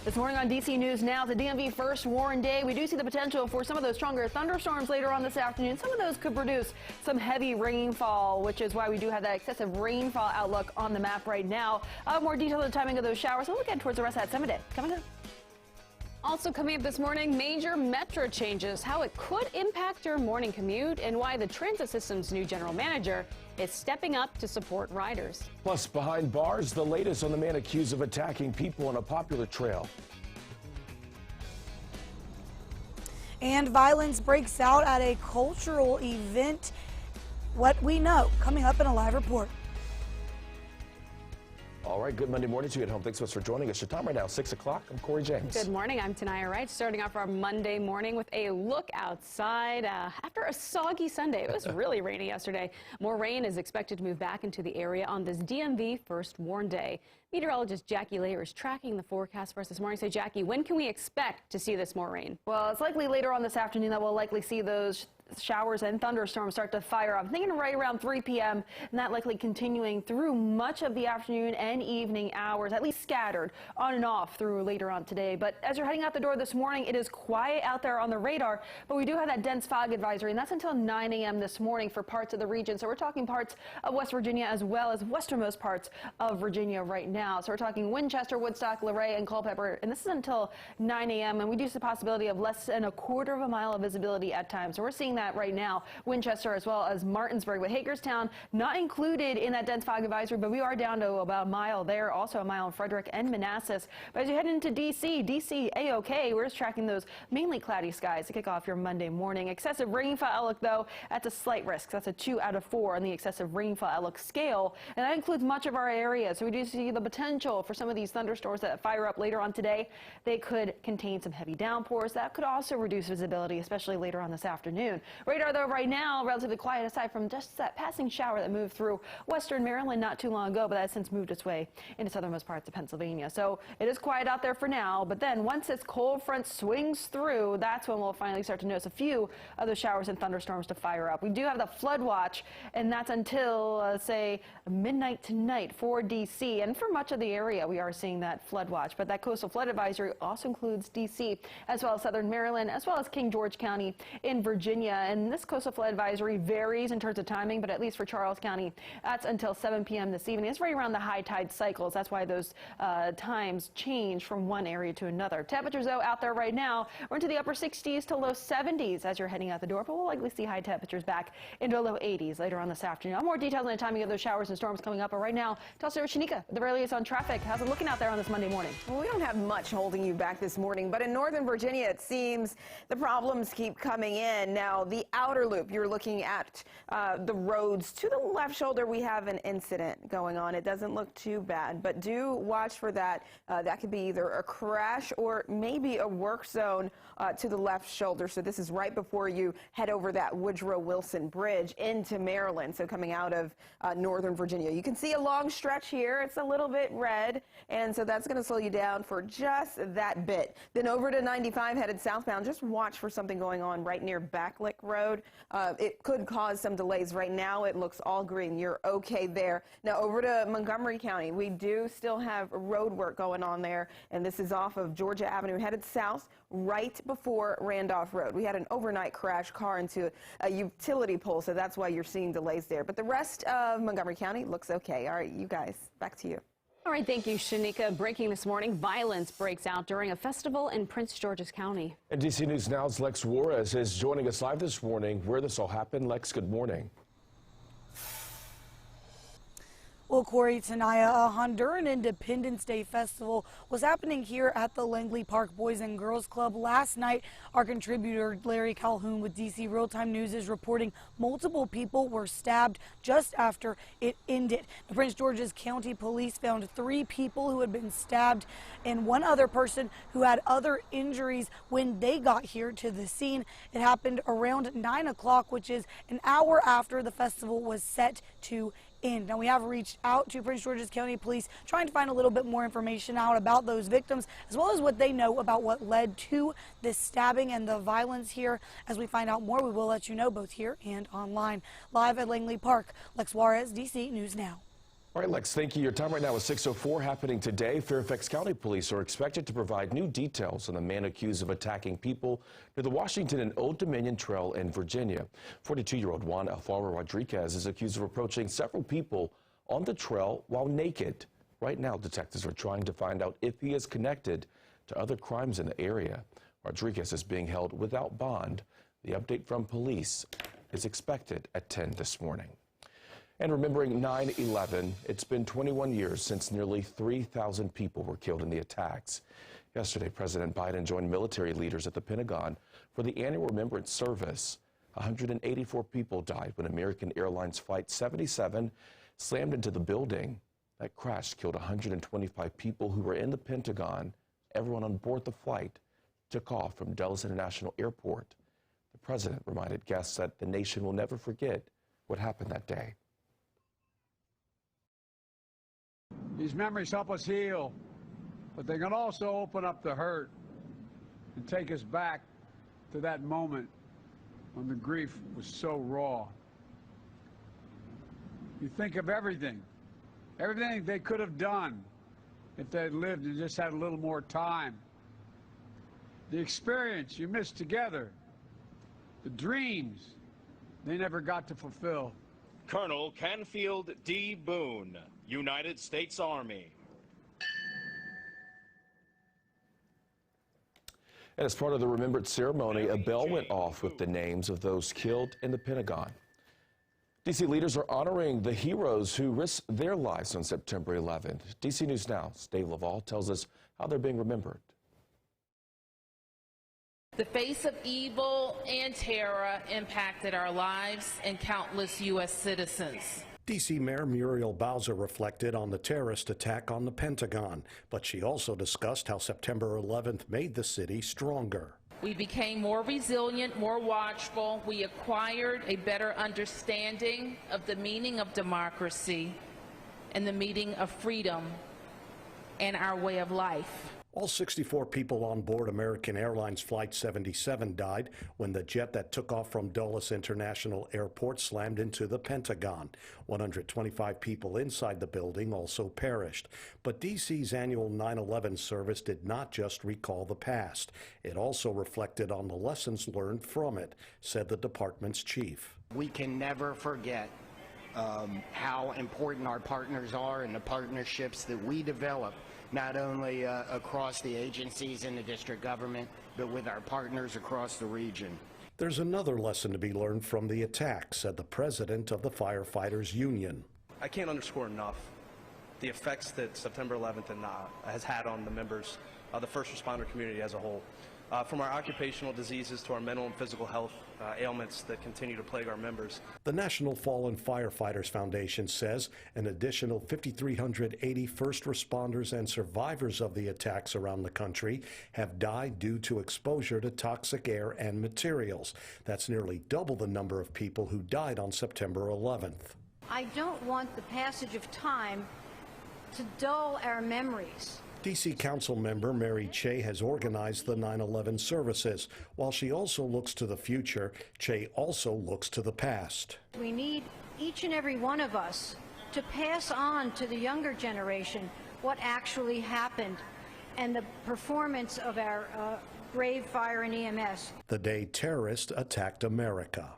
This morning on DC News Now, the DMV first warn day. We do see the potential for some of those stronger thunderstorms later on this afternoon. Some of those could produce some heavy rainfall, which is why we do have that excessive rainfall outlook on the map right now. More detail on the timing of those showers. We'll look at towards the rest of that 7 day. Coming up. Also coming up this morning, major metro changes, how it could impact your morning commute, and why the transit system's new general manager is stepping up to support riders. Plus, behind bars, the latest on the man accused of attacking people on a popular trail. And violence breaks out at a cultural event. What we know coming up in a live report. All right, good Monday morning to you at home. Thanks so much for joining us. Your time right now, 6 o'clock. I'm Corey James. Good morning. I'm Tanaya Wright. Starting off our Monday morning with a look outside after a soggy Sunday. It was really rainy yesterday. More rain is expected to move back into the area on this DMV first warn day. Meteorologist Jackie Layer is tracking the forecast for us this morning. So, Jackie, when can we expect to see this more rain? Well, it's likely later on this afternoon that we'll likely see those showers and thunderstorms start to fire up. I'm thinking right around 3 p.m. and that likely continuing through much of the afternoon and evening hours, at least scattered on and off through later on today. But as you're heading out the door this morning, it is quiet out there on the radar, but we do have that dense fog advisory, and that's until 9 a.m. this morning for parts of the region. So we're talking parts of West Virginia as well as westernmost parts of Virginia right now. So we're talking Winchester, Woodstock, Luray, and Culpeper, and this is until 9 a.m. and we do see the possibility of less than a quarter of a mile of visibility at times. So we're seeing that right now. Winchester as well as Martinsburg, with Hagerstown not included in that dense fog advisory, but we are down to about a mile there, also a mile in Frederick and Manassas. But as you head into DC A-OK, we're just tracking those mainly cloudy skies to kick off your Monday morning. Excessive rainfall outlook, though, that's a slight risk. That's a 2 out of 4 on the excessive rainfall outlook scale, and that includes much of our area. So we do see the potential for some of these thunderstorms that fire up later on today. They could contain some heavy downpours that could also reduce visibility, especially later on this afternoon. Radar, though, right now, relatively quiet aside from just that passing shower that moved through western Maryland not too long ago, but that has since moved its way into southernmost parts of Pennsylvania. So it is quiet out there for now, but then once this cold front swings through, that's when we'll finally start to notice a few of those showers and thunderstorms to fire up. We do have the flood watch, and that's until, say, midnight tonight for D.C. And for much of the area, we are seeing that flood watch, but that coastal flood advisory also includes D.C. as well as southern Maryland, as well as King George County in Virginia. And this coastal flood advisory varies in terms of timing, but at least for Charles County, that's until 7 p.m. this evening. It's right around the high tide cycles. That's why those times change from one area to another. Temperatures, though, out there right now, we're into the upper 60s to low 70s as you're heading out the door, but we'll likely see high temperatures back into low 80s later on this afternoon. More details on the timing of those showers and storms coming up, but right now, tell Sarah Shanika, the earliest on traffic. How's it looking out there on this Monday morning? Well, we don't have much holding you back this morning, but in northern Virginia, it seems the problems keep coming in. Now, the outer loop, you're looking at the roads to the left shoulder. We have an incident going on. It doesn't look too bad, but do watch for that. That could be either a crash or maybe a work zone to the left shoulder. So this is right before you head over that Woodrow Wilson Bridge into Maryland. So coming out of northern Virginia, you can see a long stretch here. It's a little bit red, and so that's going to slow you down for just that bit. Then over to 95 headed southbound. Just watch for something going on right near Backlick Road. It could cause some delays. Right now it looks all green. You're okay there. Now over to Montgomery County, we do still have road work going on there, and this is off of Georgia Avenue headed south right before Randolph Road. We had an overnight crash, car into a utility pole, so that's why you're seeing delays there. But the rest of Montgomery County looks okay. All right, you guys, back to you. All right, thank you, Shanika. Breaking this morning, violence breaks out during a festival in Prince George's County. And DC News Now's Lex Juarez is joining us live this morning where this all happened. Lex, good morning. Well, Corey, Tanaya, a Honduran Independence Day Festival was happening here at the Langley Park Boys and Girls Club last night. Our contributor Larry Calhoun with DC Real Time News is reporting multiple people were stabbed just after it ended. The Prince George's County Police found 3 people who had been stabbed and 1 other person who had other injuries when they got here to the scene. It happened around 9 o'clock, which is an hour after the festival was set to end. Now, we have reached out to Prince George's County Police trying to find a little bit more information out about those victims, as well as what they know about what led to this stabbing and the violence here. As we find out more, we will let you know both here and online. Live at Langley Park, Lex Juarez, DC News Now. All right, Lex, thank you. Your time right now is 6:04. Happening today, Fairfax County Police are expected to provide new details on the man accused of attacking people near the Washington and Old Dominion Trail in Virginia. 42-year-old Juan Alfaro Rodriguez is accused of approaching several people on the trail while naked. Right now, detectives are trying to find out if he is connected to other crimes in the area. Rodriguez is being held without bond. The update from police is expected at 10 this morning. And remembering 9/11, it's been 21 years since nearly 3,000 people were killed in the attacks. Yesterday, President Biden joined military leaders at the Pentagon for the annual remembrance service. 184 people died when American Airlines Flight 77 slammed into the building. That crash killed 125 people who were in the Pentagon. Everyone on board the flight took off from Dulles International Airport. The president reminded guests that the nation will never forget what happened that day. These memories help us heal, but they can also open up the hurt and take us back to that moment when the grief was so raw. You think of everything they could have done if they had lived and just had a little more time. The experience you missed together, the dreams they never got to fulfill. Colonel Canfield D. Boone, United States Army. And as part of the remembrance ceremony, a bell went off with the names of those killed in the Pentagon. D.C. leaders are honoring the heroes who risked their lives on September 11th. D.C. News Now's Dave Laval tells us how they're being remembered. The face of evil and terror impacted our lives and countless U.S. citizens. D.C. Mayor Muriel Bowser reflected on the terrorist attack on the Pentagon, but she also discussed how September 11th made the city stronger. We became more resilient, more watchful. We acquired a better understanding of the meaning of democracy and the meaning of freedom and our way of life. All 64 people on board American Airlines Flight 77 died when the jet that took off from Dulles International Airport slammed into the Pentagon. 125 people inside the building also perished. But D.C.'s annual 9/11 service did not just recall the past. It also reflected on the lessons learned from it, said the department's chief. We can never forget how important our partners are and the partnerships that we develop, not only across the agencies in the district government, but with our partners across the region. There's another lesson to be learned from the attack, said the president of the Firefighters Union. I can't underscore enough the effects that September 11th has had on the members of the first responder community as a whole. From our occupational diseases to our mental and physical health ailments that continue to plague our members. The National Fallen Firefighters Foundation says an additional 5,380 first responders and survivors of the attacks around the country have died due to exposure to toxic air and materials. That's nearly double the number of people who died on September 11th. I don't want the passage of time to dull our memories. D.C. Council member Mary Che has organized the 9/11 services. While she also looks to the future, Che also looks to the past. We need each and every one of us to pass on to the younger generation what actually happened and the performance of our brave fire and EMS. The day terrorists attacked America.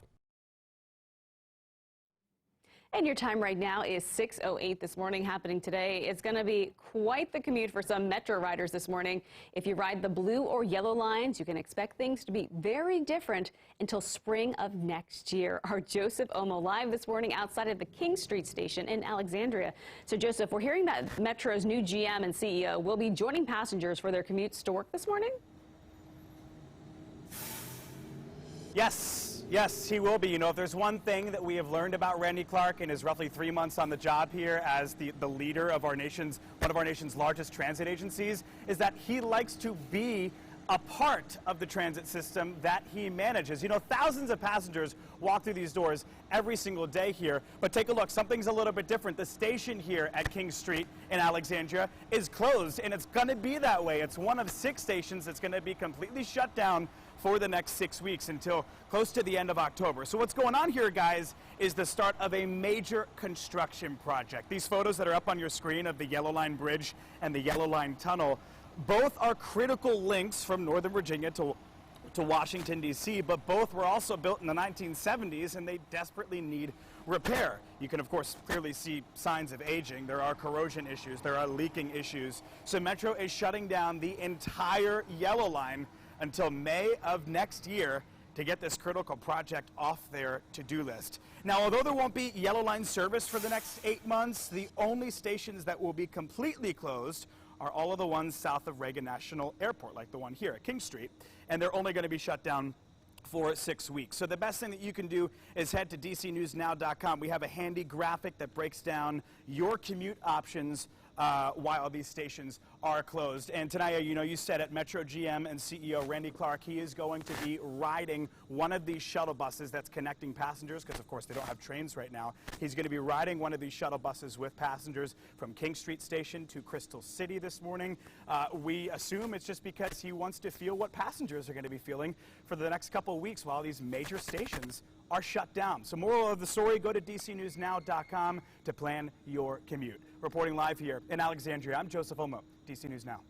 And your time right now is 6:08 this morning. Happening today, it's going to be quite the commute for some Metro riders this morning. If you ride the blue or yellow lines, you can expect things to be very different until spring of next year. Our Joseph Omo live this morning outside of the King Street station in Alexandria. So Joseph, we're hearing that Metro's new GM and CEO will be joining passengers for their commutes to work this morning? Yes, he will be. You know, if there's one thing that we have learned about Randy Clark in his roughly 3 months on the job here as the leader of one of our nation's largest transit agencies, is that he likes to be a part of the transit system that he manages. You know, thousands of passengers walk through these doors every single day here, but take a look, something's a little bit different. The station here at King Street in Alexandria is closed, and it's going to be that way. It's one of 6 stations that's going to be completely shut down for the next 6 weeks until close to the end of October. So what's going on here, guys, is the start of a major construction project. These photos that are up on your screen of the Yellow Line Bridge and the Yellow Line Tunnel, both are critical links from Northern Virginia to Washington, D.C., but both were also built in the 1970s, and they desperately need repair. You can, of course, clearly see signs of aging. There are corrosion issues. There are leaking issues. So Metro is shutting down the entire Yellow Line until May of next year to get this critical project off their to-do list. Now, although there won't be Yellow Line service for the next 8 months, the only stations that will be completely closed are all of the ones south of Reagan National Airport, like the one here at King Street, and they're only going to be shut down for 6 weeks. So the best thing that you can do is head to dcnewsnow.com. We have a handy graphic that breaks down your commute options while these stations are closed. And tonight, you know, you said at Metro GM and CEO Randy Clark, he is going to be riding one of these shuttle buses that's connecting passengers, because of course they don't have trains right now. He's going to be riding one of these shuttle buses with passengers from King Street Station to Crystal City this morning. We assume it's just because he wants to feel what passengers are going to be feeling for the next couple of weeks while these major stations are shut down. So moral of the story, go to dcnewsnow.com to plan your commute. Reporting live here in Alexandria, I'm Joseph Olmo, DC News Now.